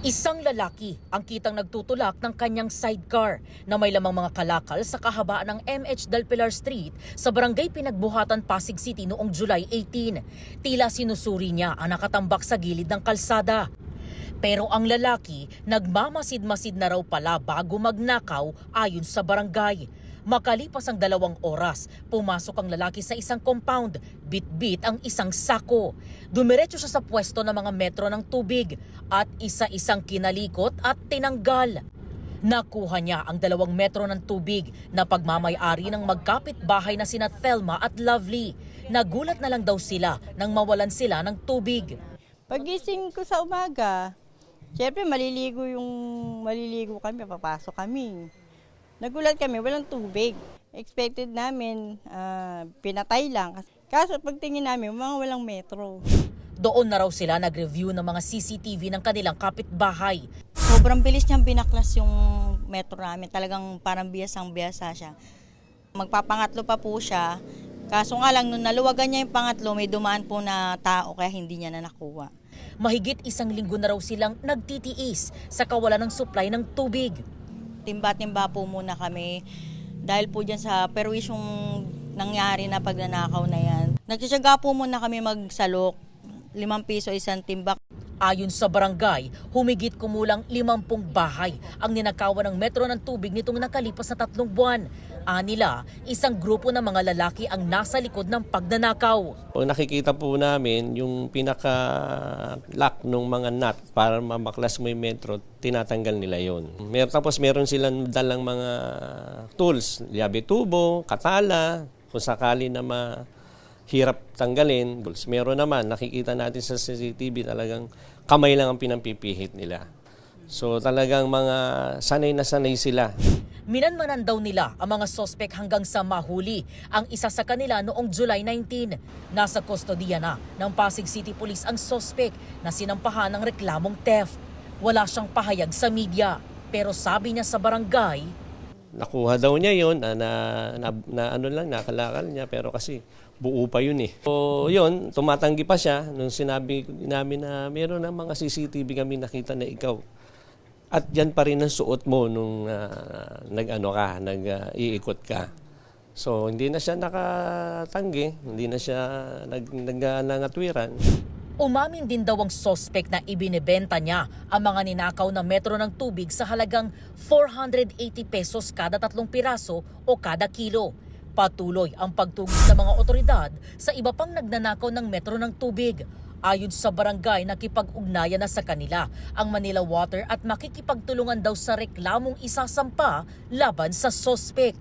Isang lalaki ang kitang nagtutulak ng kanyang sidecar na may lamang mga kalakal sa kahabaan ng MH Del Pilar Street sa barangay Pinagbuhatan, Pasig City noong July 18. Tila sinusuri niya ang nakatambak sa gilid ng kalsada. Pero ang lalaki nagmamasid-masid na raw pala bago magnakaw ayon sa barangay. Makalipas ang 2 oras, pumasok ang lalaki sa isang compound, bit-bit ang isang sako. Dumiretso siya sa pwesto ng mga metro ng tubig at isa-isang kinalikot at tinanggal. Nakuha niya ang 2 metro ng tubig na pagmamay-ari ng magkapit-bahay na sina Thelma at Lovely. Nagulat na lang daw sila nang mawalan sila ng tubig. Pagising ko sa umaga, syempre maliligo kami, papasok kami. Nagulat kami, walang tubig. Expected namin, pinatay lang. Kaso pagtingin namin, mga walang metro. Doon na raw sila nag-review ng mga CCTV ng kanilang kapitbahay. Sobrang bilis niyang binaklas yung metro namin. Talagang parang biyasang-biyasa siya. Magpapangatlo pa po siya. Kaso nga lang, nung naluwagan niya yung pangatlo, may dumaan po na tao kaya hindi niya na nakuha. Mahigit 1 linggo na raw silang nagtitiis sa kawalan ng supply ng tubig. Timba-timba po muna kami dahil po dyan sa perwisyong nangyari na pagnanakaw na yan. Nagtsatsaga po muna kami magsalok, 5 piso isang timbak. Ayon sa barangay, humigit kumulang 50 bahay ang ninakawan ng metro ng tubig nitong nakalipas na 3 buwan. Anila, isang grupo ng mga lalaki ang nasa likod ng pagnanakaw. Ang nakikita po namin, yung pinaka-lock ng mga nut para mamaklas mo yung metro, tinatanggal nila yon. Tapos meron silang dalang mga tools, liabe tubo, katala, kung sakali na mahirap tanggalin. Meron naman, nakikita natin sa CCTV, talagang kamay lang ang pinampipihit nila. So talagang mga sanay na sanay sila. Minanmanan daw nila ang mga sospek hanggang sa mahuli ang isa sa kanila noong July 19. Nasa kustodiya na ng Pasig City Police ang sospek na sinampahan ng reklamong theft. Wala siyang pahayag sa media, pero sabi niya sa barangay, Nakuha daw niya yun, nakalakal niya, pero kasi buo pa yun eh. So yun, tumatanggi pa siya nung sinabi namin na meron ng mga CCTV kami nakita na ikaw. At yan pa rin ang suot mo nung nag-iikot ka. So hindi na siya nakatanggi, hindi na siya nangatwiran. umamin din daw ang sospek na ibinebenta niya ang mga ninakaw na metro ng tubig sa halagang 480 pesos kada 3 piraso o kada kilo. Patuloy ang pagtugis ng mga otoridad sa iba pang nagnanakaw ng metro ng tubig. Ayon sa barangay, nakipag-ugnayan na sa kanila ang Manila Water at makikipagtulungan daw sa reklamong isasampa laban sa sospek.